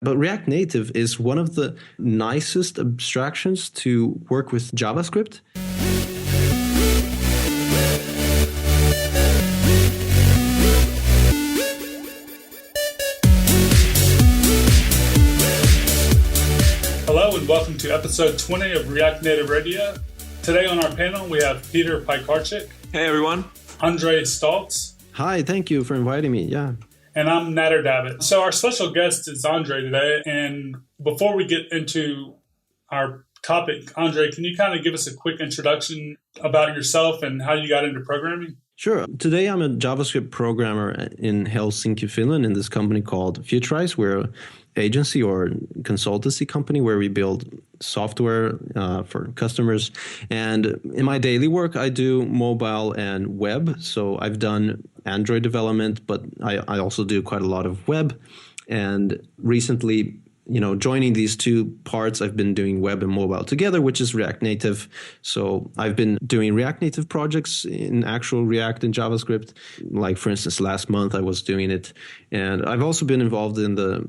But React Native is one of the nicest abstractions to work with JavaScript. Hello and welcome to episode 20 of React Native Radio. Today on our panel we have Peter Pikarczyk. Hey everyone. Andre Staltz. Hi, thank you for inviting me. Yeah. And I'm Nader Davitt. So our special guest is Andre today. And before we get into our topic, Andre, can you kind of give us a quick introduction about yourself and how you got into programming? Sure. Today I'm a JavaScript programmer in Helsinki, Finland, in this company called Futurize. We're an agency or consultancy company where we build software for customers. And in my daily work, I do mobile and web. So I've done Android development, but I also do quite a lot of web. And recently, joining these two parts, I've been doing web and mobile together, which is React Native. So I've been doing React Native projects in actual React and JavaScript. Like, for instance, last month I was doing it. And I've also been involved in the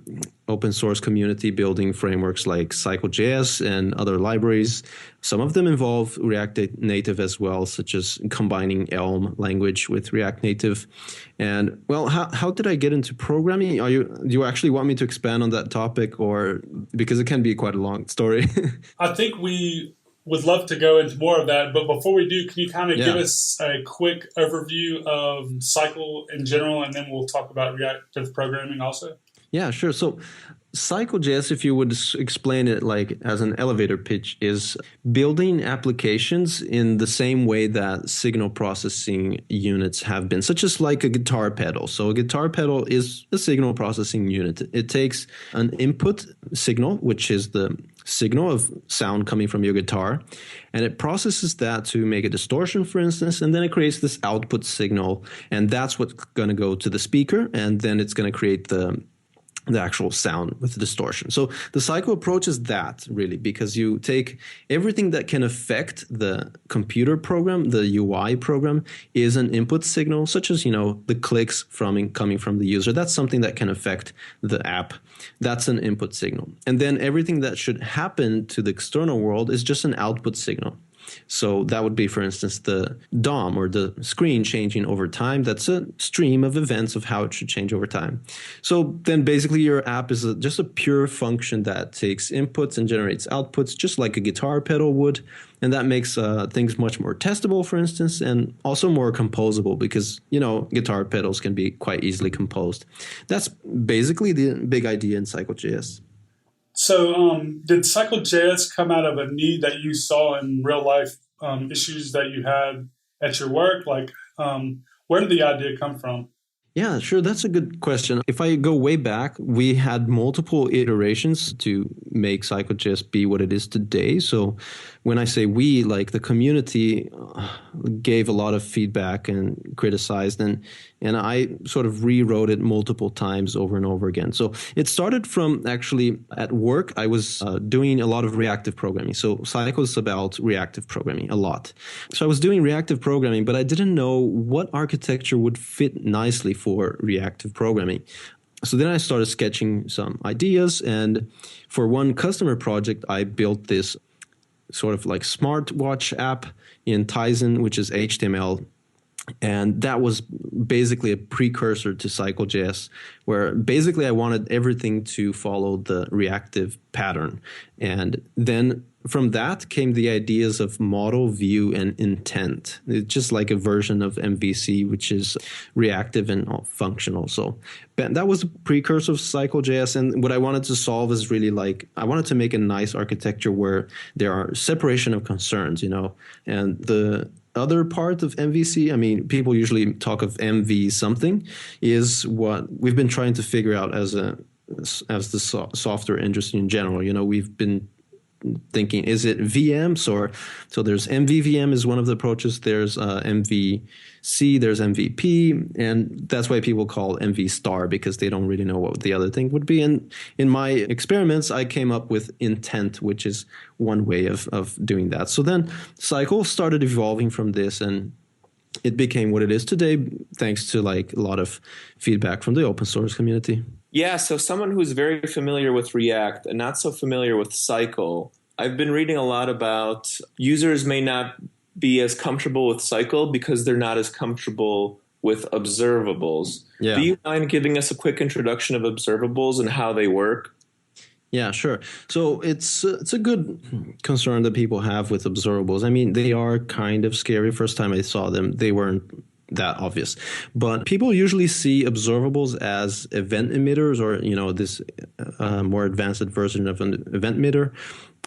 open source community building frameworks like CycleJS and other libraries. Some of them involve React Native as well, such as combining Elm language with React Native. And, well, how did I get into programming? Do you actually want me to expand on that topic, or because it can be quite a long story? I think we would love to go into more of that. But before we do, can you kind of give us a quick overview of Cycle in general, and then we'll talk about reactive programming also? Yeah, sure. So CycleJS, if you would explain it like as an elevator pitch, is building applications in the same way that signal processing units have been, such as like a guitar pedal. So a guitar pedal is a signal processing unit. It takes an input signal, which is the signal of sound coming from your guitar, and it processes that to make a distortion, for instance, and then it creates this output signal, and that's what's going to go to the speaker, and then it's going to create the actual sound with the distortion. So the Cycle approach is that, really, because you take everything that can affect the computer program, the UI program, is an input signal, such as, the clicks coming from the user. That's something that can affect the app. That's an input signal. And then everything that should happen to the external world is just an output signal. So that would be, for instance, the DOM, or the screen changing over time. That's a stream of events of how it should change over time. So then basically your app is just a pure function that takes inputs and generates outputs, just like a guitar pedal would. And that makes things much more testable, for instance, and also more composable because, guitar pedals can be quite easily composed. That's basically the big idea in CycleJS. So did CycleJS come out of a need that you saw in real life issues that you had at your work? Like, where did the idea come from? Yeah, sure. That's a good question. If I go way back, we had multiple iterations to make CycleJS be what it is today. So when I say we, like the community gave a lot of feedback and criticized, and I sort of rewrote it multiple times over and over again. So it started from actually at work, I was doing a lot of reactive programming. So Cycle is about reactive programming a lot. So I was doing reactive programming, but I didn't know what architecture would fit nicely for reactive programming. So then I started sketching some ideas, and for one customer project, I built this sort of like smartwatch app in Tizen, which is HTML. And that was basically a precursor to CycleJS, where basically I wanted everything to follow the reactive pattern. And then from that came the ideas of model, view, and intent. It's just like a version of MVC, which is reactive and functional. So that was a precursor of CycleJS. And what I wanted to solve is really I wanted to make a nice architecture where there are separation of concerns, and the other part of MVC, people usually talk of MV something, is what we've been trying to figure out as the software industry in general. We've been thinking, is it VMs or so there's MVVM is one of the approaches. There's MVC, there's MVP, and that's why people call MV star because they don't really know what the other thing would be. And in my experiments, I came up with intent, which is one way of doing that. So then Cycle started evolving from this, and it became what it is today, thanks to like a lot of feedback from the open source community. Yeah, so someone who's very familiar with React and not so familiar with Cycle, I've been reading a lot about users may not be as comfortable with Cycle because they're not as comfortable with observables. Do Yeah. you mind giving us a quick introduction of observables and how they work? Yeah, sure. So it's a good concern that people have with observables. I mean, they are kind of scary. First time I saw them, they weren't that obvious. But people usually see observables as event emitters, or this more advanced version of an event emitter.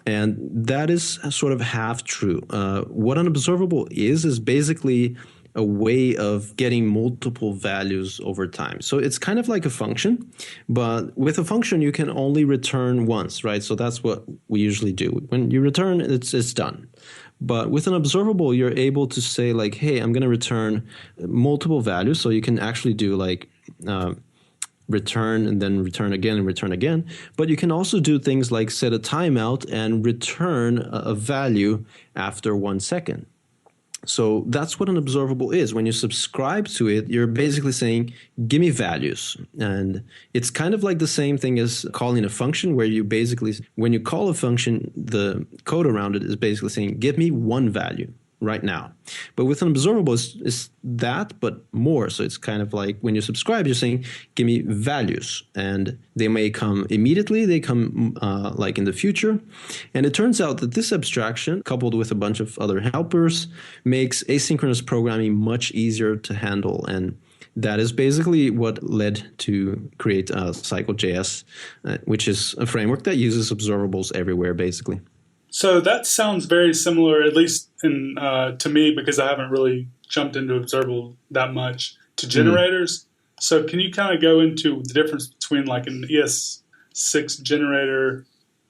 And that is sort of half true. What an observable is basically a way of getting multiple values over time. So it's kind of like a function, but with a function, you can only return once, right? So that's what we usually do. When you return, it's done. But with an observable, you're able to say like, hey, I'm going to return multiple values. So you can actually do like return and then return again and return again. But you can also do things like set a timeout and return a value after 1 second. So that's what an observable is. When you subscribe to it, you're basically saying, give me values. And it's kind of like the same thing as calling a function, where you basically, when you call a function, the code around it is basically saying, give me one value right now. But with an observable, it's that, but more. So it's kind of like when you subscribe, you're saying, give me values. And they may come immediately, they come like in the future. And it turns out that this abstraction, coupled with a bunch of other helpers, makes asynchronous programming much easier to handle. And that is basically what led to create CycleJS, which is a framework that uses observables everywhere, basically. So that sounds very similar, at least to me, because I haven't really jumped into observable that much, to generators. So can you kind of go into the difference between like an ES6 generator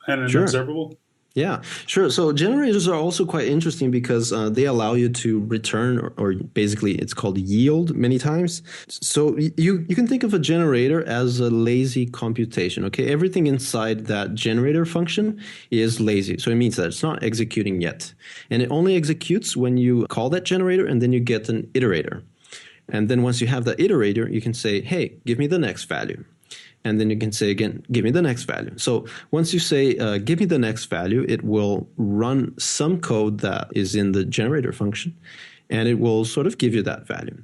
and an observable? Yeah, sure. So generators are also quite interesting because they allow you to return, or basically it's called yield many times. So you can think of a generator as a lazy computation. Okay, everything inside that generator function is lazy. So it means that it's not executing yet. And it only executes when you call that generator and then you get an iterator. And then once you have that iterator, you can say, hey, give me the next value. And then you can say again, give me the next value. So once you say, give me the next value, it will run some code that is in the generator function, and it will sort of give you that value.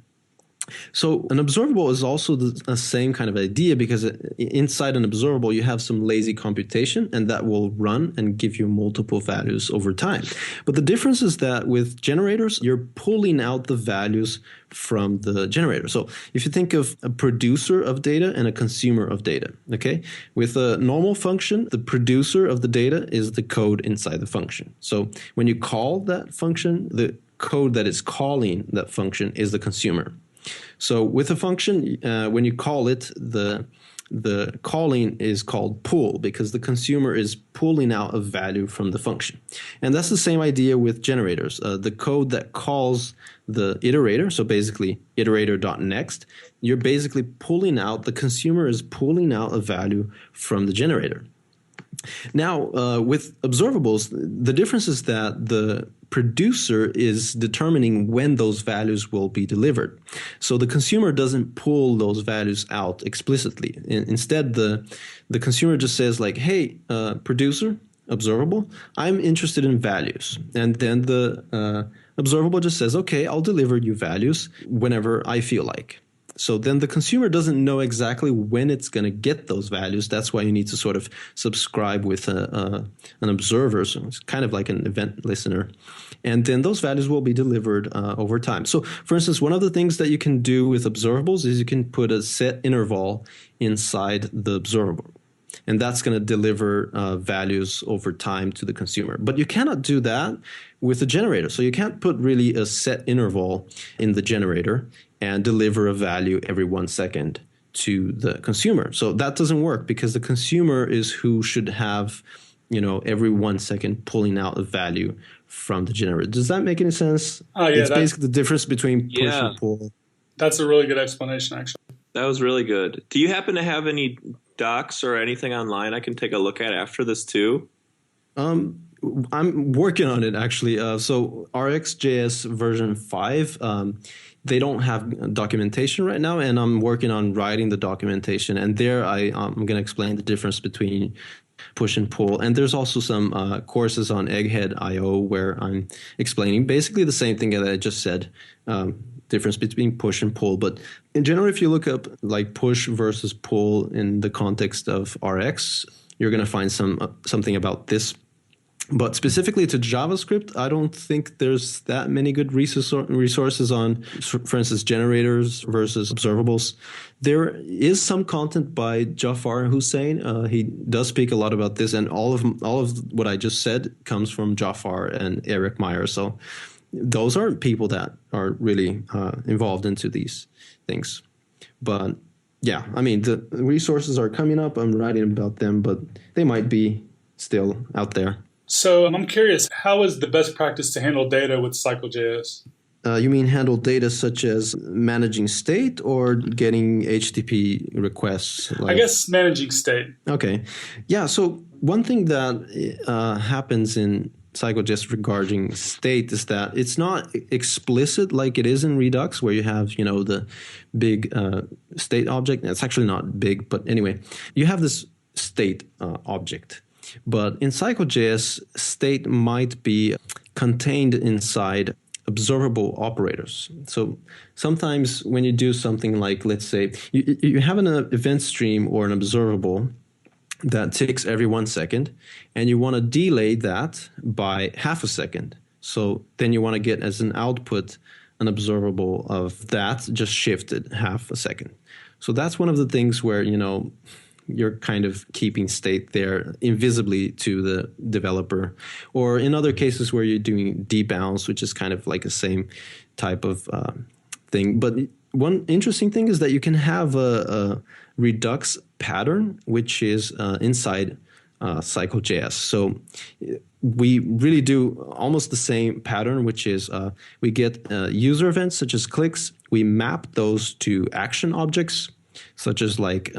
So an observable is also the same kind of idea, because inside an observable, you have some lazy computation, and that will run and give you multiple values over time. But the difference is that with generators, you're pulling out the values from the generator. So if you think of a producer of data and a consumer of data, okay? With a normal function, the producer of the data is the code inside the function. So when you call that function, the code that is calling that function is the consumer. So with a function, when you call it, the calling is called pull, because the consumer is pulling out a value from the function. And that's the same idea with generators. The code that calls the iterator, so basically iterator.next, you're basically pulling out, the consumer is pulling out a value from the generator. Now, with observables, the difference is that the producer is determining when those values will be delivered. So the consumer doesn't pull those values out explicitly. Instead, the consumer just says like, hey, producer, observable, I'm interested in values. And then the observable just says, okay, I'll deliver you values whenever I feel like. So then the consumer doesn't know exactly when it's going to get those values. That's why you need to sort of subscribe with an observer. So it's kind of like an event listener. And then those values will be delivered over time. So for instance, one of the things that you can do with observables is you can put a set interval inside the observable. And that's going to deliver values over time to the consumer. But you cannot do that with a generator. So you can't put really a set interval in the generator and deliver a value every 1 second to the consumer. So that doesn't work, because the consumer is who should have, every 1 second pulling out a value from the generator. Does that make any sense? Oh, yeah. It's basically the difference between push and pull. That's a really good explanation, actually. That was really good. Do you happen to have any docs or anything online I can take a look at after this too? I'm working on it, actually. So RXJS version 5, they don't have documentation right now, and I'm working on writing the documentation. And there I'm going to explain the difference between push and pull. And there's also some courses on Egghead.io where I'm explaining basically the same thing that I just said, difference between push and pull. But in general, if you look up like push versus pull in the context of RX, you're going to find something about this. But specifically to JavaScript, I don't think there's that many good resources on, for instance, generators versus observables. There is some content by Jafar Hussein. He does speak a lot about this, and all of what I just said comes from Jafar and Eric Meyer. So those are people that are really involved into these things. But yeah, I mean, the resources are coming up. I'm writing about them, but they might be still out there. So I'm curious, how is the best practice to handle data with CycleJS? You mean handle data such as managing state or getting HTTP requests? I guess managing state. Okay. Yeah, so one thing that happens in CycleJS regarding state is that it's not explicit like it is in Redux, where you have, the big state object. It's actually not big, but anyway, you have this state object. But in CycleJS, state might be contained inside observable operators. So sometimes when you do something like, let's say, you have an event stream or an observable that ticks every 1 second, and you want to delay that by half a second. So then you want to get as an output an observable of that just shifted half a second. So that's one of the things where, you're kind of keeping state there invisibly to the developer. Or in other cases where you're doing debounce, which is kind of like the same type of thing. But one interesting thing is that you can have a Redux pattern, which is inside CycleJS. So we really do almost the same pattern, which is we get user events such as clicks. We map those to action objects, such as like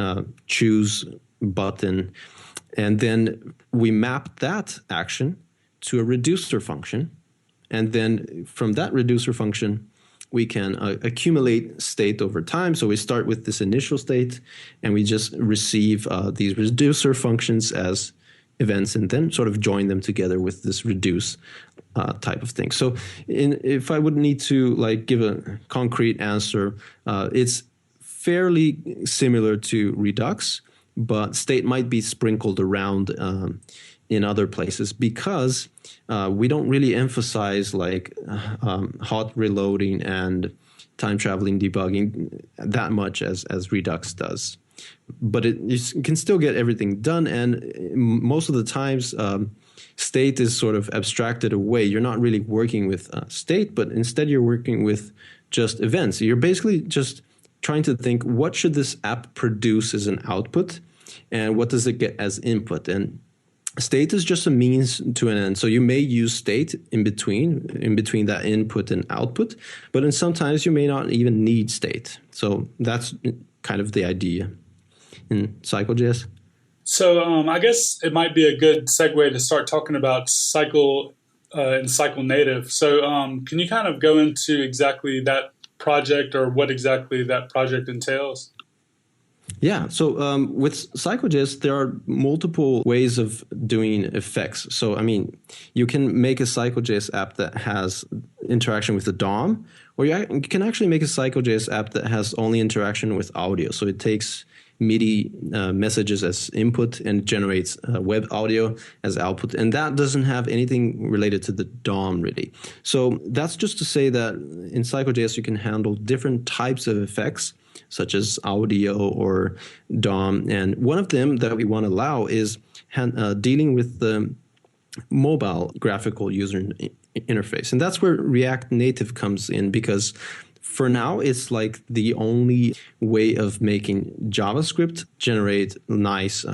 choose button, and then we map that action to a reducer function, and then from that reducer function we can accumulate state over time. So we start with this initial state, and we just receive these reducer functions as events, and then sort of join them together with this reduce type of thing. So if I would need to like give a concrete answer, it's fairly similar to Redux, but state might be sprinkled around in other places because we don't really emphasize like hot reloading and time traveling debugging that much as Redux does. But you can still get everything done, and most of the times state is sort of abstracted away. You're not really working with state, but instead you're working with just events. You're basically just trying to think, what should this app produce as an output, and what does it get as input? And state is just a means to an end. So you may use state in between that input and output, but then sometimes you may not even need state. So that's kind of the idea in CycleJS. So I guess it might be a good segue to start talking about Cycle and Cycle Native. So can you kind of go into exactly that project, or what exactly that project entails? Yeah, so with CycleJS, there are multiple ways of doing effects. So, I mean, you can make a CycleJS app that has interaction with the DOM, or you can actually make a CycleJS app that has only interaction with audio. So it takes MIDI messages as input and generates web audio as output. And that doesn't have anything related to the DOM, really. So that's just to say that in CycleJS, you can handle different types of effects, such as audio or DOM. And one of them that we want to allow is dealing with the mobile graphical user interface. And that's where React Native comes in, because for now, it's like the only way of making JavaScript generate nice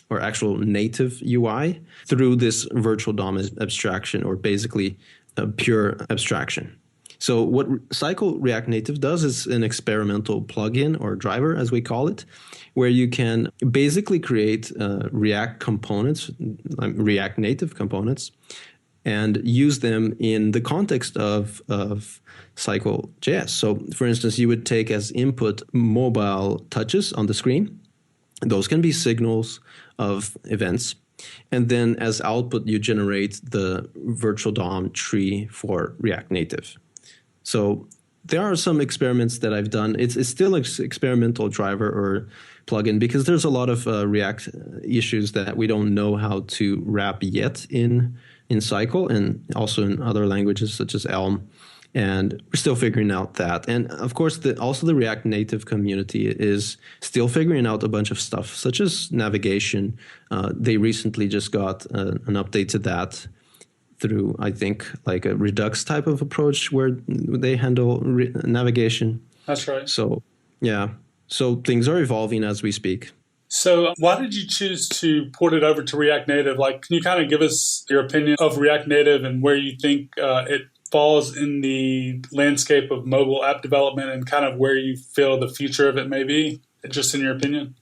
or actual native UI through this virtual DOM abstraction, or basically a pure abstraction. So what Cycle React Native does is an experimental plugin, or driver as we call it, where you can basically create React components, React Native components, and use them in the context of CycleJS. So, for instance, you would take as input mobile touches on the screen. Those can be signals of events. And then as output, you generate the virtual DOM tree for React Native. So there are some experiments that I've done. It's still an experimental driver or plugin because there's a lot of React issues that we don't know how to wrap yet in Cycle and also in other languages such as Elm. And we're still figuring out that. And of course, also the React Native community is still figuring out a bunch of stuff, such as navigation. They recently just got an update to that through, I think, like a Redux type of approach where they handle navigation. That's right. So, yeah. So things are evolving as we speak. So why did you choose to port it over to React Native? Like, can you kind of give us your opinion of React Native and where you think it falls in the landscape of mobile app development and kind of where you feel the future of it may be, just in your opinion?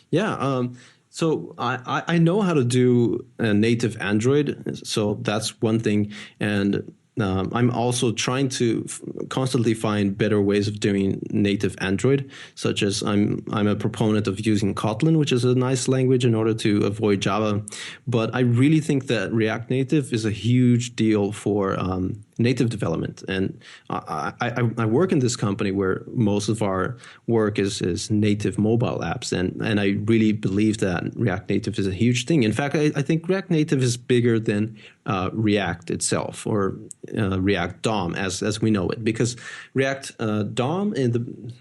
Yeah. So I know how to do native Android. So that's one thing. And I'm also trying to constantly find better ways of doing native Android, such as I'm a proponent of using Kotlin, which is a nice language in order to avoid Java. But I really think that React Native is a huge deal for native development. And I work in this company where most of our work is native mobile apps. And I really believe that React Native is a huge thing. In fact, I think React Native is bigger than React itself or React DOM as we know it, because React DOM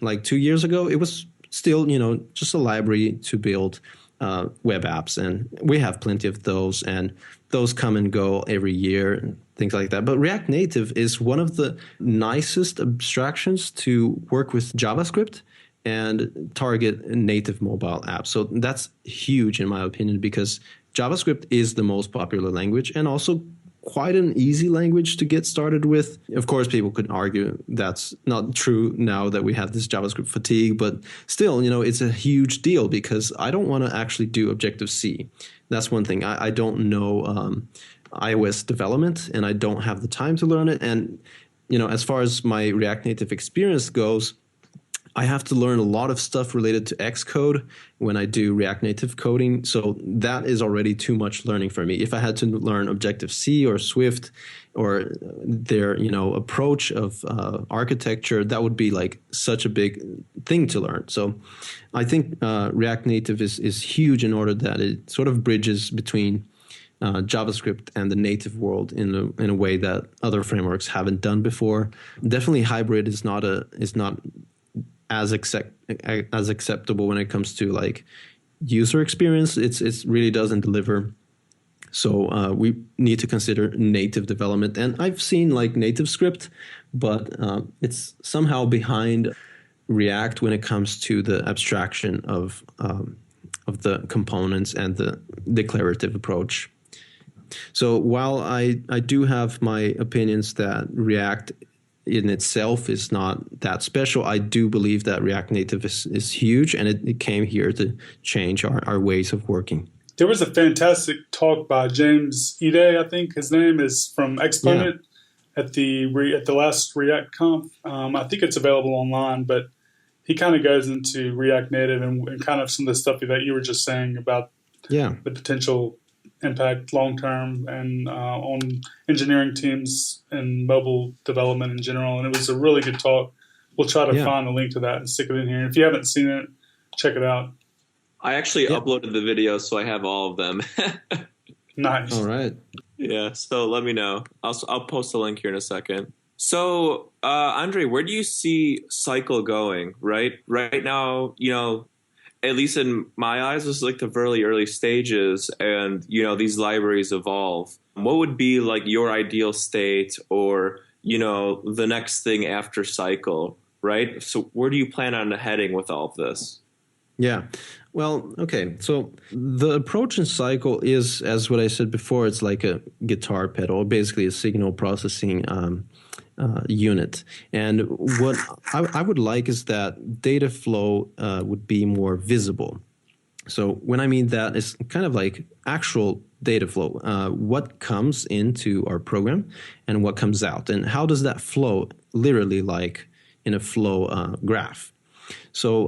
like 2 years ago, it was still, just a library to build web apps. And we have plenty of those, and those come and go every year and things like that. But React Native is one of the nicest abstractions to work with JavaScript and target native mobile apps. So that's huge in my opinion, because JavaScript is the most popular language and also quite an easy language to get started with. Of course, people could argue that's not true now that we have this JavaScript fatigue, but still, it's a huge deal because I don't want to actually do Objective-C. That's one thing. I don't know iOS development, and I don't have the time to learn it. And, as far as my React Native experience goes, I have to learn a lot of stuff related to Xcode when I do React Native coding. So that is already too much learning for me. If I had to learn Objective-C or Swift or their, approach of architecture, that would be like such a big thing to learn. So I think React Native is huge in order that it sort of bridges between JavaScript and the native world in a way that other frameworks haven't done before. Definitely hybrid is not as acceptable when it comes to like user experience. It really doesn't deliver. So we need to consider native development. And I've seen like native script, but it's somehow behind React when it comes to the abstraction of the components and the declarative approach. So while I do have my opinions that React in itself is not that special, I do believe that React Native is huge, and it came here to change our ways of working. There was a fantastic talk by James Ide, I think his name is, from Exponent at the last React Conf. I think it's available online, but he kind of goes into React Native and kind of some of the stuff that you were just saying about the potential impact long term and on engineering teams and mobile development in general. And it was a really good talk. We'll try to find a link to that and stick it in here. If you haven't seen it, check it out. I actually uploaded the video, so I have all of them. Nice. All right. Yeah, so let me know. I'll post a link here in a second. So, Andre, where do you see Cycle going, right? Right now, at least in my eyes, it's like the very early stages, and, these libraries evolve. What would be like your ideal state or, the next thing after Cycle, right? So where do you plan on heading with all of this? Yeah. Well, okay. So the approach in Cycle is, as what I said before, it's like a guitar pedal, basically a signal processing unit. And what I would like is that data flow would be more visible. So when I mean that, it's kind of like actual data flow, what comes into our program and what comes out, and how does that flow literally like in a flow graph. So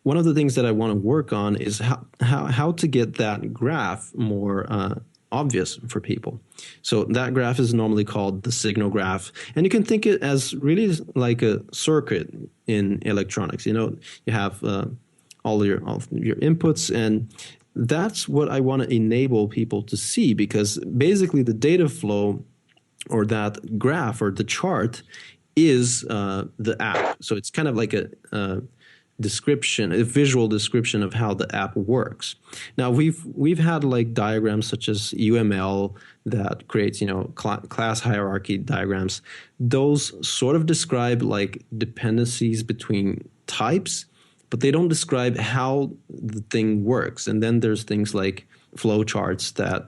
one of the things that I want to work on is how to get that graph more obvious for people. So that graph is normally called the signal graph, and you can think it as really like a circuit in electronics. You have all your inputs, and that's what I want to enable people to see, because basically the data flow or that graph or the chart is the app. So it's kind of like a description, a visual description of how the app works. Now we've had like diagrams such as UML that creates class hierarchy diagrams. Those sort of describe like dependencies between types, but they don't describe how the thing works. And then there's things like flowcharts that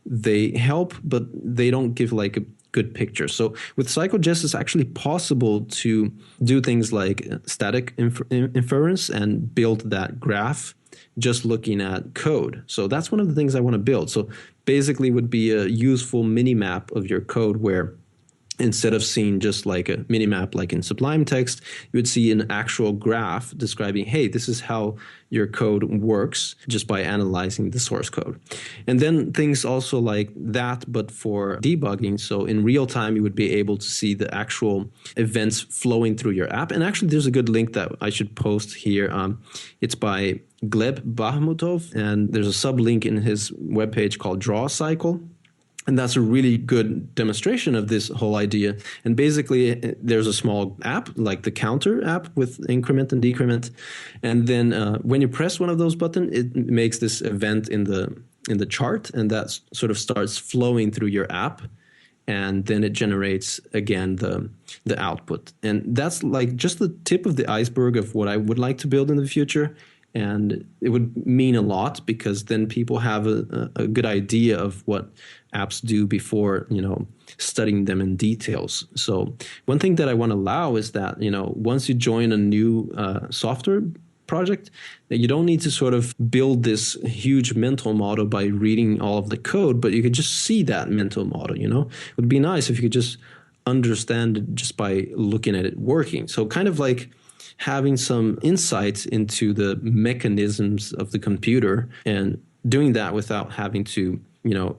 they help, but they don't give like a good picture. So with CycleJS, it's actually possible to do things like static inference and build that graph just looking at code. So that's one of the things I want to build. So basically it would be a useful mini map of your code where instead of seeing just like a mini map like in Sublime Text, you would see an actual graph describing, hey, this is how your code works just by analyzing the source code. And then things also like that, but for debugging. So in real time, you would be able to see the actual events flowing through your app. And actually, there's a good link that I should post here. It's by Gleb Bahmutov, and there's a sublink in his webpage called Draw Cycle. And that's a really good demonstration of this whole idea. And basically, there's a small app, like the counter app with increment and decrement. And then when you press one of those buttons, it makes this event in the chart, and that sort of starts flowing through your app. And then it generates, again, the output. And that's like just the tip of the iceberg of what I would like to build in the future. And it would mean a lot, because then people have a good idea of what apps do before, studying them in details. So one thing that I want to allow is that, once you join a new software project, that you don't need to sort of build this huge mental model by reading all of the code, but you could just see that mental model, It would be nice if you could just understand it just by looking at it working. So kind of like having some insights into the mechanisms of the computer and doing that without having to,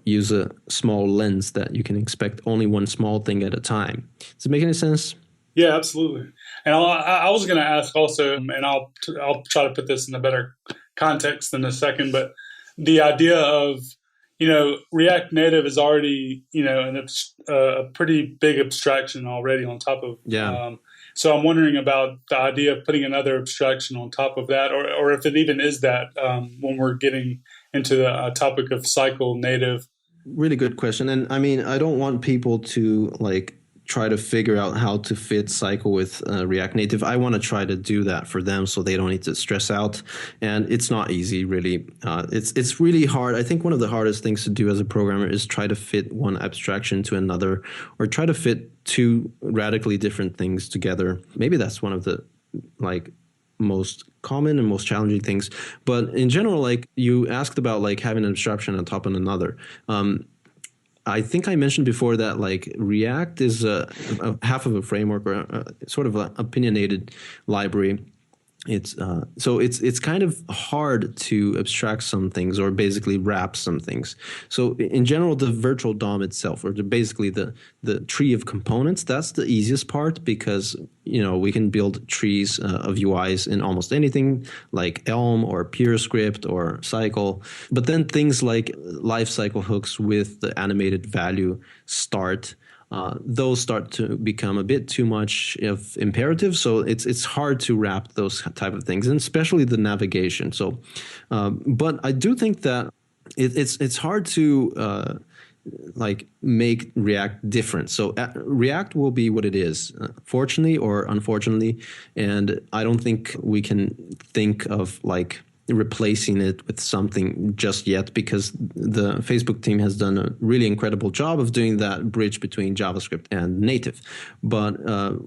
use a small lens that you can expect only one small thing at a time. Does it make any sense? Yeah, absolutely. And I was going to ask also, and I'll try to put this in a better context in a second, but the idea of, React Native is already, a pretty big abstraction already on top of. Yeah. So I'm wondering about the idea of putting another abstraction on top of that, or if it even is that when we're getting into the topic of Cycle Native. Really good question. And I mean, I don't want people to try to figure out how to fit Cycle with React Native. I want to try to do that for them so they don't need to stress out. And it's not easy, really. It's really hard. I think one of the hardest things to do as a programmer is try to fit one abstraction to another, or try to fit two radically different things together. Maybe that's one of the most common and most challenging things. But in general, you asked about having an abstraction on top of another. I think I mentioned before that React is a half of a framework, or sort of an opinionated library. It's kind of hard to abstract some things, or basically wrap some things. So in general, the virtual DOM itself, or basically the tree of components, that's the easiest part, because we can build trees of UIs in almost anything like Elm or PureScript or Cycle. But then things like lifecycle hooks with the animated value start. Those start to become a bit too much of imperative, so it's hard to wrap those type of things, and especially the navigation. So, but I do think that it's hard to make React different. So React will be what it is, fortunately or unfortunately, and I don't think we can think of replacing it with something just yet, because the Facebook team has done a really incredible job of doing that bridge between JavaScript and native. But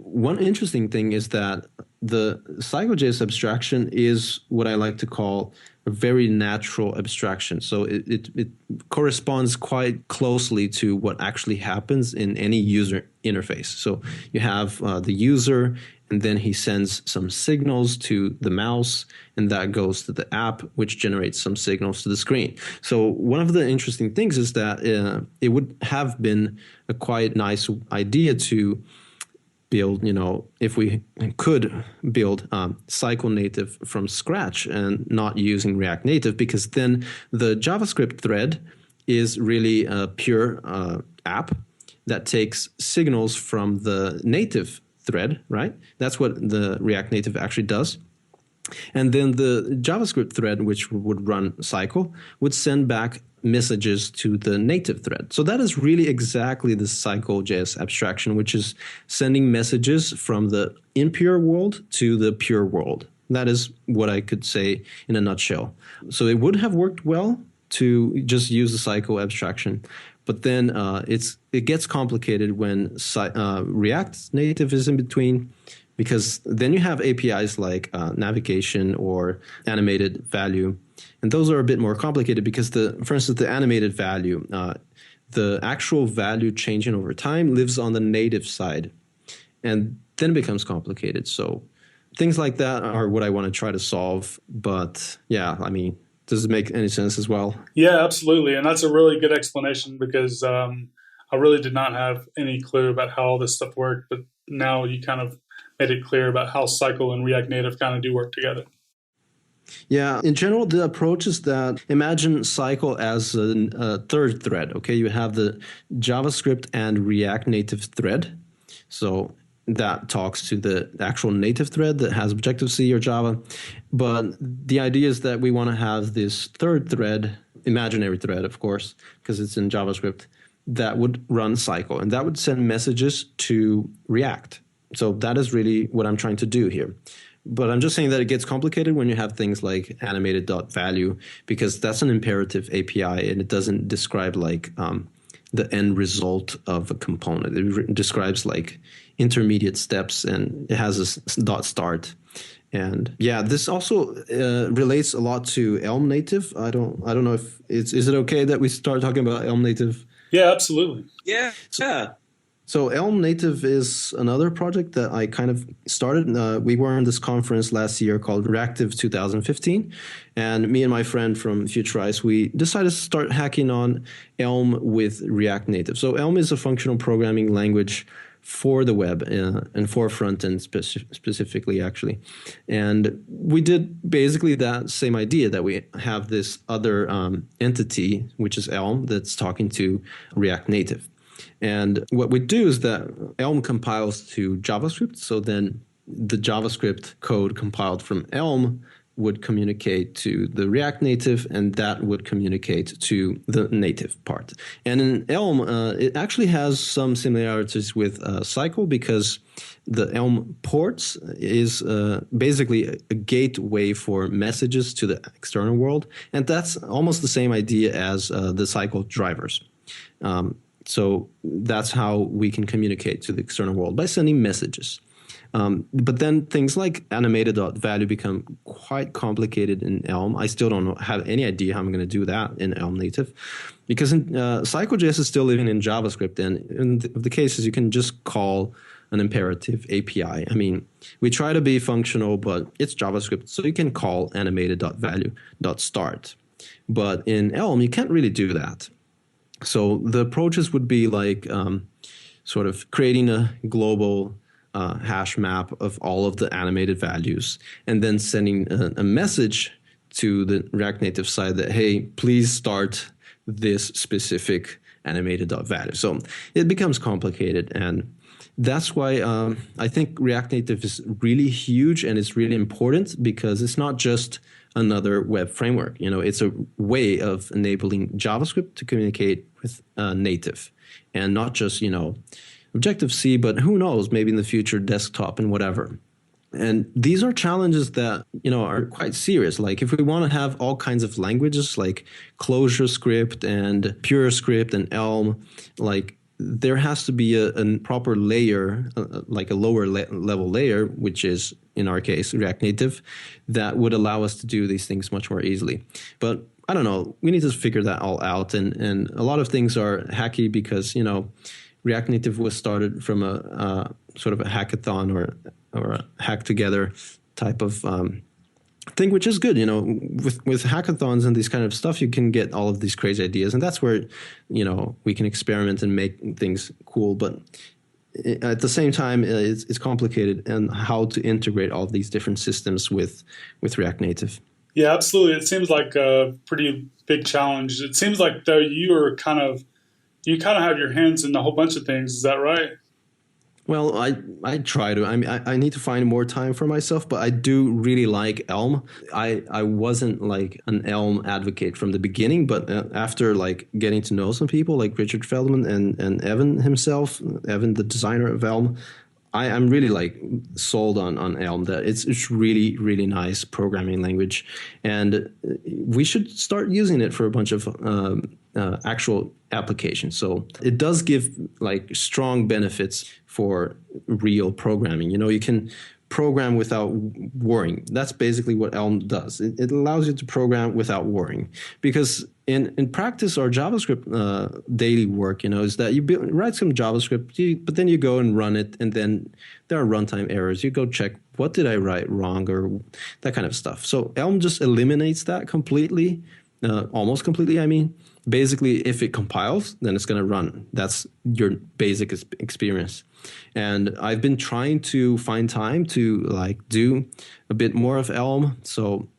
one interesting thing is that the CycleJS abstraction is what I like to call a very natural abstraction. So it corresponds quite closely to what actually happens in any user interface. So you have the user, and then he sends some signals to the mouse, and that goes to the app, which generates some signals to the screen. So one of the interesting things is that it would have been a quite nice idea to build, if we could build CycleNative from scratch and not using React Native, because then the JavaScript thread is really a pure app that takes signals from the native thread, right? That's what the React Native actually does. And then the JavaScript thread, which would run Cycle, would send back messages to the native thread. So that is really exactly the CycleJS abstraction, which is sending messages from the impure world to the pure world. That is what I could say in a nutshell. So it would have worked well to just use the Cycle abstraction, but then it gets complicated when React Native is in between, because then you have APIs like navigation or animated value. And those are a bit more complicated because, for instance, the animated value, the actual value changing over time lives on the native side. And then it becomes complicated. So things like that are what I want to try to solve. But yeah, I mean, does it make any sense as well? Yeah, absolutely. And that's a really good explanation, because I really did not have any clue about how all this stuff worked. But now you kind of made it clear about how Cycle and React Native kind of do work together. Yeah, in general, the approach is that imagine Cycle as a third thread. Okay, you have the JavaScript and React Native thread. So that talks to the actual native thread that has Objective-C or Java. But the idea is that we want to have this third thread, imaginary thread, of course, because it's in JavaScript, that would run Cycle. And that would send messages to React. So that is really what I'm trying to do here. But I'm just saying that it gets complicated when you have things like animated.value, because that's an imperative API and it doesn't describe like the end result of a component. It describes like intermediate steps, and it has a dot start. And yeah, this also relates a lot to Elm Native. I don't know if is it okay that we start talking about Elm Native? Yeah, absolutely. Yeah. So Elm Native is another project that I kind of started. We were in this conference last year called Reactive 2015. And me and my friend from Futurize, we decided to start hacking on Elm with React Native. So Elm is a functional programming language for the web and for front-end specifically, actually. And we did basically that same idea, that we have this other entity, which is Elm, that's talking to React Native. And what we do is that Elm compiles to JavaScript. So then the JavaScript code compiled from Elm would communicate to the React Native, and that would communicate to the native part. And in Elm, it actually has some similarities with Cycle, because the Elm ports is basically a gateway for messages to the external world. And that's almost the same idea as the Cycle drivers. So that's how we can communicate to the external world, by sending messages. But then things like animated.value become quite complicated in Elm. I still don't have any idea how I'm going to do that in Elm Native, because CycleJS is still living in JavaScript. And in the cases, you can just call an imperative API. I mean, we try to be functional, but it's JavaScript, so you can call animated.value.start. But in Elm, you can't really do that. So the approaches would be like sort of creating a global hash map of all of the animated values, and then sending a message to the React Native side that, hey, please start this specific animated.value. So it becomes complicated, and that's why I think React Native is really huge, and it's really important, because it's not just another web framework. It's a way of enabling JavaScript to communicate with native, and not just, Objective-C, but who knows, maybe in the future, desktop and whatever. And these are challenges that, are quite serious. Like if we want to have all kinds of languages like ClojureScript and PureScript and Elm, like there has to be a proper layer, like a lower level layer, which is in our case React Native, that would allow us to do these things much more easily. But I don't know, we need to figure that all out, and a lot of things are hacky because React Native was started from a sort of a hackathon or a hack together type of thing, which is good. With hackathons and this kind of stuff, you can get all of these crazy ideas, and that's where we can experiment and make things cool. But at the same time, it's complicated, and how to integrate all of these different systems with React Native. Yeah, absolutely. It seems like a pretty big challenge. It seems like though you kind of have your hands in a whole bunch of things. Is that right? Well, I try to. I mean, I need to find more time for myself, but I do really like Elm. I wasn't like an Elm advocate from the beginning, but after like getting to know some people like Richard Feldman and Evan himself, Evan, the designer of Elm, I'm really like sold on Elm. That it's really, really nice programming language, and we should start using it for a bunch of actual applications. So it does give like strong benefits for real programming. You can program without worrying. That's basically what Elm does. It allows you to program without worrying, because in practice, our JavaScript daily work, is that you write some JavaScript, but then you go and run it, and then there are runtime errors. You go check, what did I write wrong, or that kind of stuff. So Elm just eliminates that completely, almost completely, I mean. Basically, if it compiles, then it's going to run. That's your basic experience. And I've been trying to find time to like do a bit more of Elm. So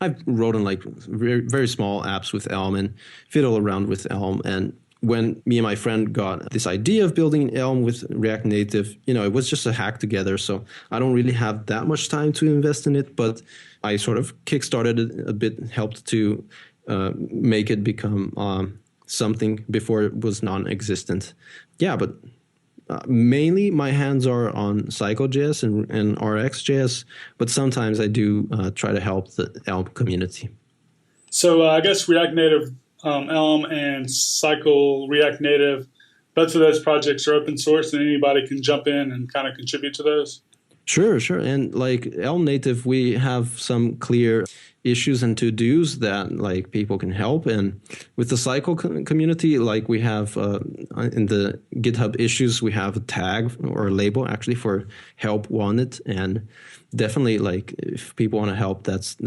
I've written like very, very small apps with Elm and fiddle around with Elm. And when me and my friend got this idea of building Elm with React Native, it was just a hack together. So I don't really have that much time to invest in it, but I sort of kickstarted it a bit, helped to make it become something before it was non-existent. Yeah, but mainly my hands are on CycleJS and RXJS, but sometimes I do try to help the Elm community. So I guess React Native, Elm, and Cycle React Native, both of those projects are open source, and anybody can jump in and kind of contribute to those. Sure. And like Elm Native, we have some clear issues and to-dos that like people can help. And with the Cycle community, like we have in the GitHub issues, we have a tag or a label actually for help wanted. And definitely like if people want to help, that's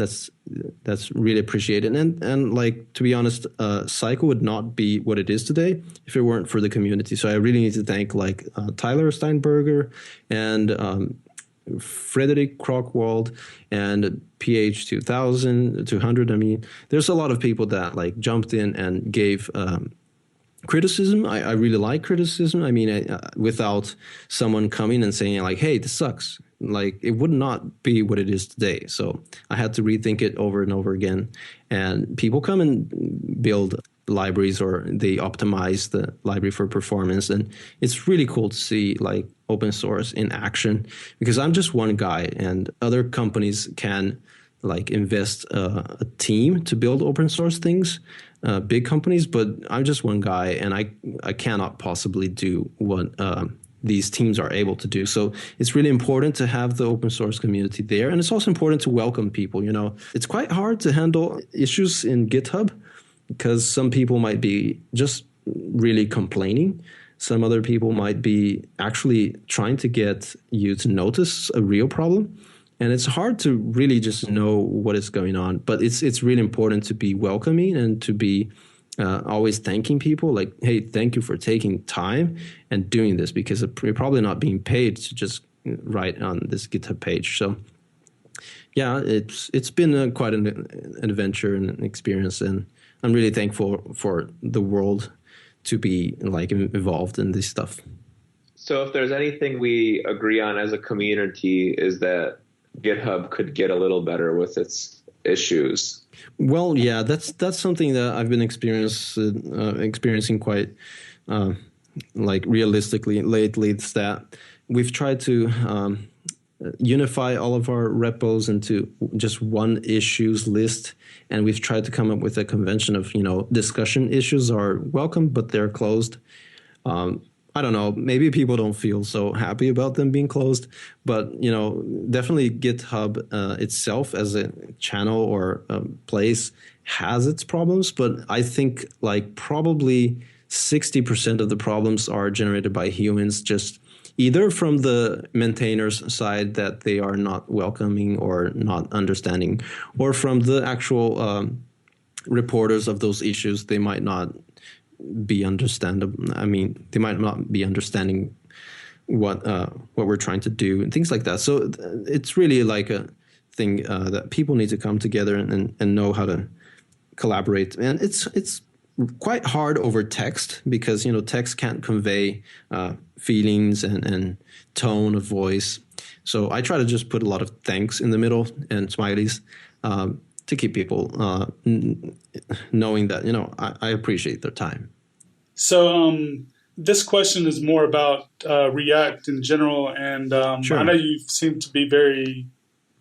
really appreciated. And like, to be honest, Cycle would not be what it is today if it weren't for the community. So I really need to thank like Tyler Steinberger and Frederick Krockwald and PH 200. I mean, there's a lot of people that like jumped in and gave criticism. I really like criticism. I mean, without someone coming and saying like, hey, this sucks. Like it would not be what it is today. So I had to rethink it over and over again. And people come and build libraries, or they optimize the library for performance. And it's really cool to see like open source in action, because I'm just one guy and other companies can like invest a team to build open source things, big companies, but I'm just one guy and I cannot possibly do what these teams are able to do. So it's really important to have the open source community there. And it's also important to welcome people. It's quite hard to handle issues in GitHub because some people might be just really complaining. Some other people might be actually trying to get you to notice a real problem. And it's hard to really just know what is going on. But it's really important to be welcoming and to be always thanking people like, hey, thank you for taking time and doing this, because you're probably not being paid to just write on this GitHub page. So yeah, it's been quite an adventure and an experience. And I'm really thankful for the world to be like involved in this stuff. So if there's anything we agree on as a community is that GitHub could get a little better with its issues. Well, yeah, that's something that I've been experiencing quite like realistically lately. It's that we've tried to unify all of our repos into just one issues list, and we've tried to come up with a convention of discussion issues are welcome, but they're closed. I don't know, maybe people don't feel so happy about them being closed, but definitely GitHub itself as a channel or a place has its problems, but I think like probably 60% of the problems are generated by humans, just either from the maintainers side that they are not welcoming or not understanding, or from the actual reporters of those issues. They might not be understandable. I mean, they might not be understanding what we're trying to do and things like that. So it's really like a thing that people need to come together and know how to collaborate. And it's quite hard over text because text can't convey feelings and tone of voice. So I try to just put a lot of thanks in the middle and smileys to keep people knowing that I appreciate their time. So this question is more about React in general, and Sure. I know you seem to be very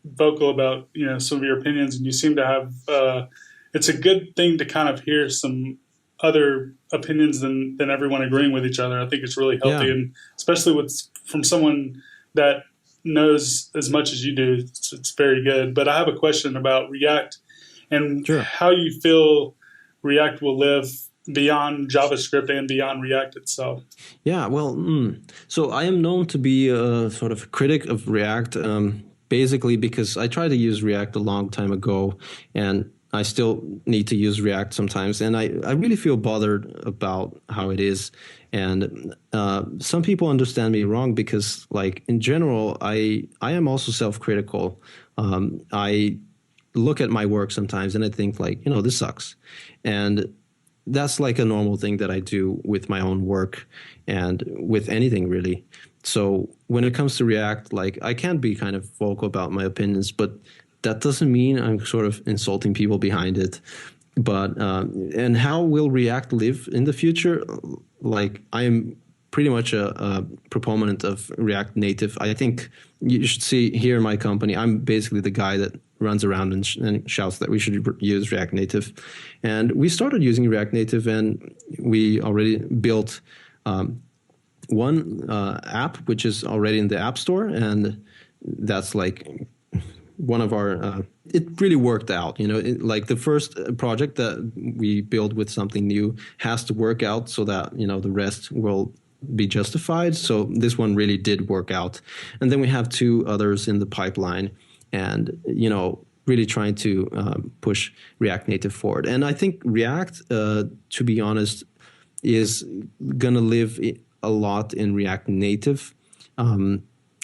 vocal about some of your opinions, and you seem to have. It's a good thing to kind of hear some other opinions than everyone agreeing with each other. I think it's really healthy, Yeah. and especially from someone that knows as much as you do, it's very good. But I have a question about React and Sure. how you feel React will live beyond JavaScript and beyond React itself. Yeah, well, so I am known to be a sort of critic of React, basically because I tried to use React a long time ago, and I still need to use React sometimes, and I really feel bothered about how it is. And some people understand me wrong because, like, in general, I am also self-critical. I look at my work sometimes and I think, like, this sucks. And that's like a normal thing that I do with my own work and with anything, really. So when it comes to React, like, I can be kind of vocal about my opinions, but that doesn't mean I'm sort of insulting people behind it. But and how will React live in the future? Like, I am pretty much a proponent of React Native. I think you should see here in my company, I'm basically the guy that runs around and shouts that we should use React Native. And we started using React Native, and we already built one app, which is already in the App Store. And that's like one of our, it really worked out, like the first project that we build with something new has to work out so that, the rest will be justified. So this one really did work out. And then we have two others in the pipeline and, really trying to push React Native forward. And I think React, to be honest, is going to live a lot in React Native,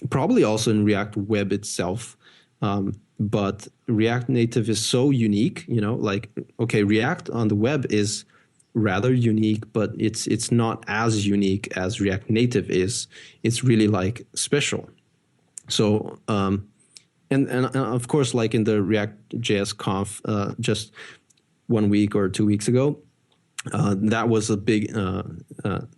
probably also in React Web itself. But React Native is so unique, like, okay, React on the web is rather unique, but it's not as unique as React Native is. It's really like special. So, and of course, like in the RxJS conf just 1 week or 2 weeks ago, that was a big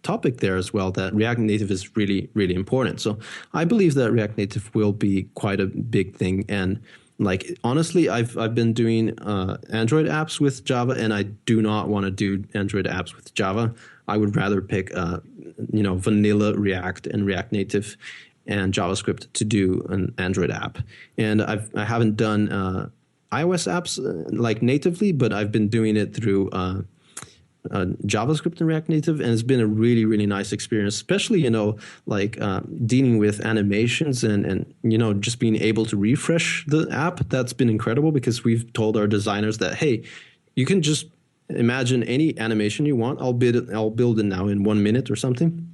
topic there as well, that React Native is really, really important. So I believe that React Native will be quite a big thing. And like, honestly, I've been doing Android apps with Java, and I do not want to do Android apps with Java. I would rather pick, vanilla React and React Native and JavaScript to do an Android app. And I haven't done iOS apps like natively, but I've been doing it through JavaScript and React Native, and it's been a really, really nice experience, especially, dealing with animations and just being able to refresh the app. That's been incredible because we've told our designers that, hey, you can just imagine any animation you want. I'll build it now in 1 minute or something.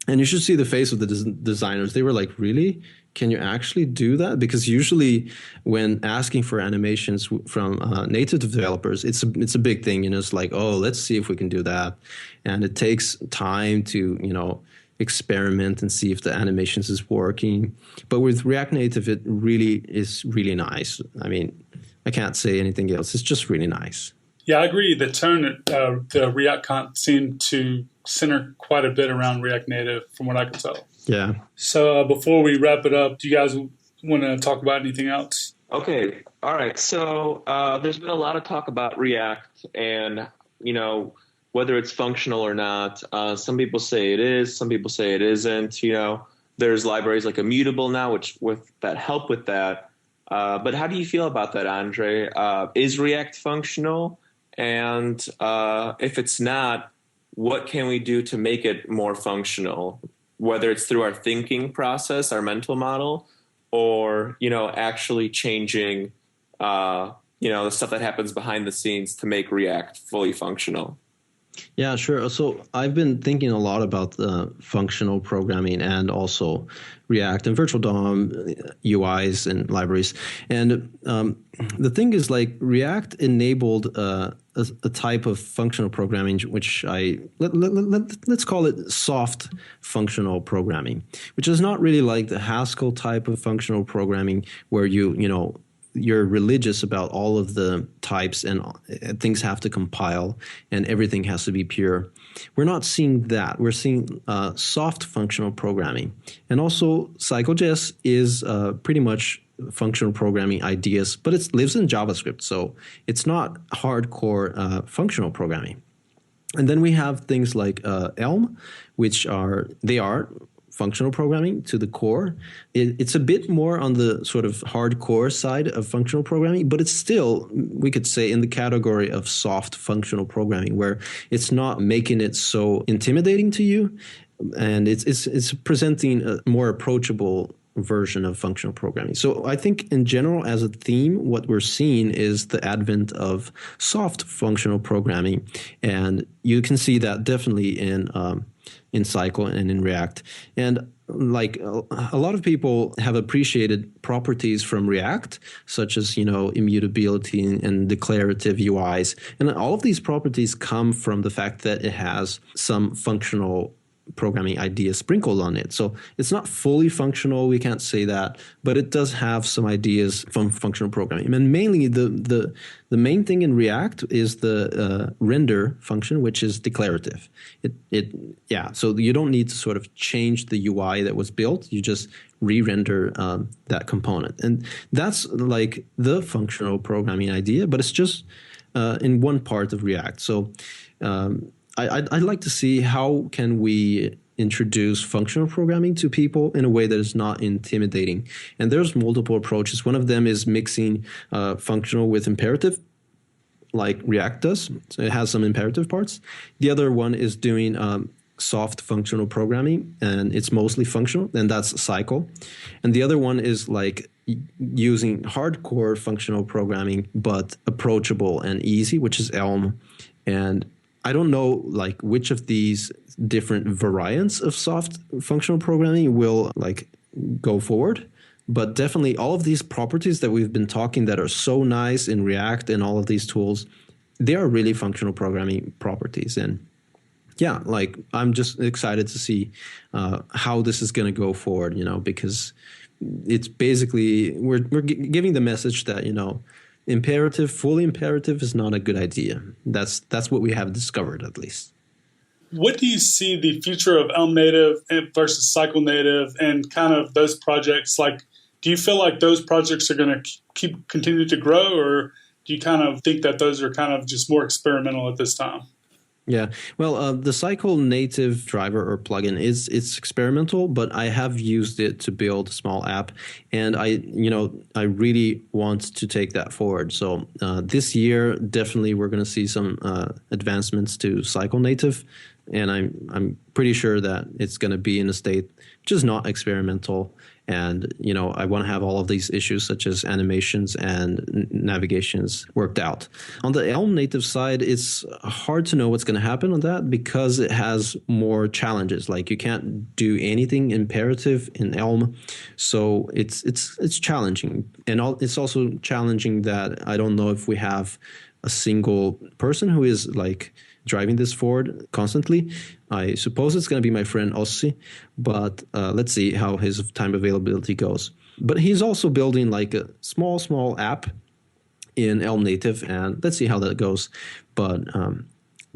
And you should see the face of the designers. They were like, really? Can you actually do that? Because usually when asking for animations from native developers, it's a big thing. It's like, oh, let's see if we can do that. And it takes time to, experiment and see if the animations is working. But with React Native, it really is really nice. I mean, I can't say anything else. It's just really nice. Yeah, I agree. The React conf seemed to center quite a bit around React Native from what I can tell. Yeah. So before we wrap it up, do you guys want to talk about anything else? Okay. All right. So there's been a lot of talk about React and, whether it's functional or not. Some people say it is, some people say it isn't. There's libraries like Immutable now, that help with that. But how do you feel about that, Andre? Is React functional? And if it's not, what can we do to make it more functional? Whether it's through our thinking process, our mental model, or actually changing the stuff that happens behind the scenes to make React fully functional. Yeah, sure. So I've been thinking a lot about functional programming and also React and Virtual DOM UIs and libraries. And the thing is, like, React enabled a type of functional programming, which let's call it soft functional programming, which is not really like the Haskell type of functional programming where you're religious about all of the types and things have to compile and everything has to be pure. We're not seeing that. We're seeing soft functional programming. And also CycleJS is pretty much functional programming ideas, but it lives in JavaScript. So it's not hardcore functional programming. And then we have things like Elm, which are functional programming to the core. It's a bit more on the sort of hardcore side of functional programming, but it's still, we could say, in the category of soft functional programming, where it's not making it so intimidating to you, and it's presenting a more approachable version of functional programming. So I think in general, as a theme, what we're seeing is the advent of soft functional programming, and you can see that definitely in Cycle and in React. And like a lot of people have appreciated properties from React, such as, immutability and declarative UIs. And all of these properties come from the fact that it has some functional programming ideas sprinkled on it. So it's not fully functional, we can't say that, but it does have some ideas from functional programming. And mainly the main thing in React is the render function, which is declarative. So you don't need to sort of change the UI that was built. You just re-render that component. And that's like the functional programming idea, but it's just in one part of React. So I'd like to see how can we introduce functional programming to people in a way that is not intimidating. And there's multiple approaches. One of them is mixing functional with imperative, like React does. So it has some imperative parts. The other one is doing soft functional programming, and it's mostly functional, and that's Cycle. And the other one is like using hardcore functional programming, but approachable and easy, which is Elm. And I don't know like which of these different variants of soft functional programming will like go forward, but definitely all of these properties that we've been talking that are so nice in React and all of these tools, they are really functional programming properties. And yeah, like I'm just excited to see how this is going to go forward, because it's basically we're giving the message that, fully imperative is not a good idea. That's what we have discovered, at least. What do you see the future of Elm Native versus Cycle Native and kind of those projects? Like, do you feel like those projects are going to continue to grow, or do you kind of think that those are kind of just more experimental at this time? Yeah, well, the Cycle Native driver or plugin it's experimental, but I have used it to build a small app, and I really want to take that forward. So this year, definitely, we're going to see some advancements to Cycle Native, and I'm pretty sure that it's going to be in a state which is not experimental. And, I want to have all of these issues such as animations and navigations worked out. On the Elm Native side, it's hard to know what's going to happen on that because it has more challenges. Like you can't do anything imperative in Elm. So it's challenging. And it's also challenging that I don't know if we have a single person who is like driving this forward constantly. I suppose it's going to be my friend Ossi, but let's see how his time availability goes. But he's also building like a small app in Elm Native, and let's see how that goes. But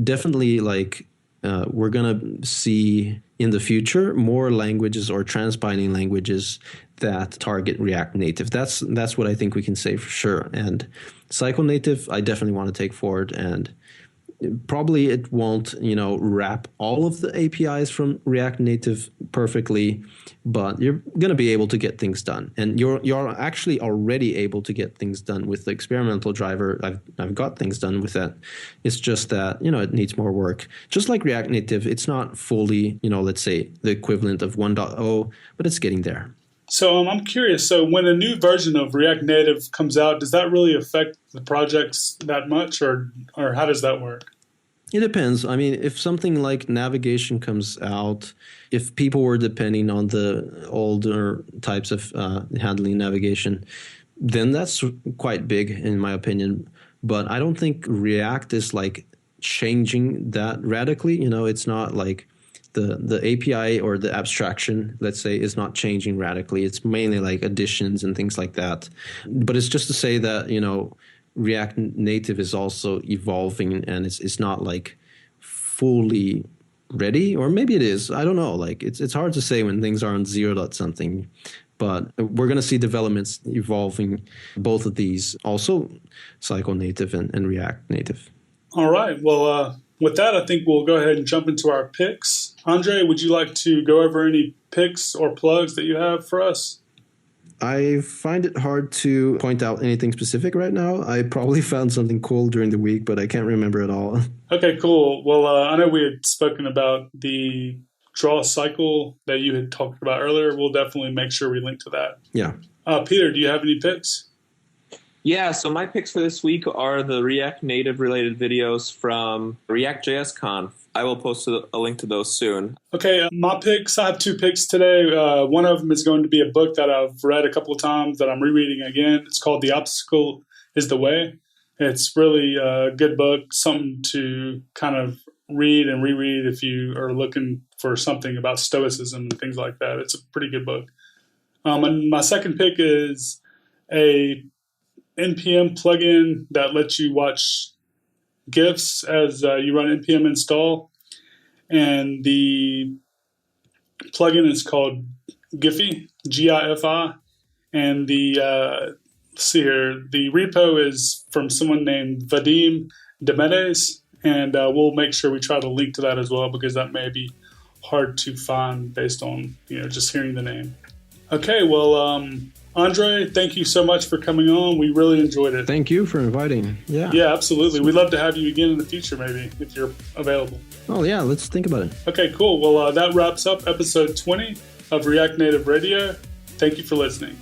definitely like we're going to see in the future more languages or trans-binding languages that target React Native. That's what I think we can say for sure. And Cycle Native, I definitely want to take forward, and Probably it won't, wrap all of the APIs from React Native perfectly, but you're going to be able to get things done. And you're actually already able to get things done with the experimental driver. I've got things done with that. It's just that, it needs more work. Just like React Native, it's not fully, let's say the equivalent of 1.0, but it's getting there. So I'm curious. So when a new version of React Native comes out, does that really affect the projects that much, or how does that work? It depends. I mean, if something like navigation comes out, if people were depending on the older types of handling navigation, then that's quite big in my opinion. But I don't think React is like changing that radically. It's not like the API or the abstraction, let's say, is not changing radically. It's mainly like additions and things like that. But it's just to say that, React Native is also evolving, and it's not like fully ready, or maybe it is. I don't know. Like it's hard to say when things are on 0. something, but we're going to see developments evolving both of these, also Cycle Native and React Native. All right. Well, with that, I think we'll go ahead and jump into our picks. Andre, would you like to go over any picks or plugs that you have for us? I find it hard to point out anything specific right now. I probably found something cool during the week, but I can't remember it all. Okay, cool. Well, I know we had spoken about the draw cycle that you had talked about earlier. We'll definitely make sure we link to that. Yeah. Peter, do you have any picks? Yeah, so my picks for this week are the React Native related videos from RXJS Conf. I will post a link to those soon. Okay, my picks, I have 2 picks today. One of them is going to be a book that I've read a couple of times that I'm rereading again. It's called The Obstacle is the Way. It's really a good book, something to kind of read and reread if you are looking for something about stoicism and things like that. It's a pretty good book. And my second pick is a NPM plugin that lets you watch GIFs as you run npm install, and the plugin is called Giphy, Gifi, and the repo is from someone named Vadim Demedes, and we'll make sure we try to link to that as well, because that may be hard to find based on just hearing the name. Okay, well, Andre, thank you so much for coming on. We really enjoyed it. Thank you for inviting. Yeah, absolutely. We'd love to have you again in the future, maybe, if you're available. Oh, yeah, let's think about it. Okay, cool. Well, that wraps up episode 20 of React Native Radio. Thank you for listening.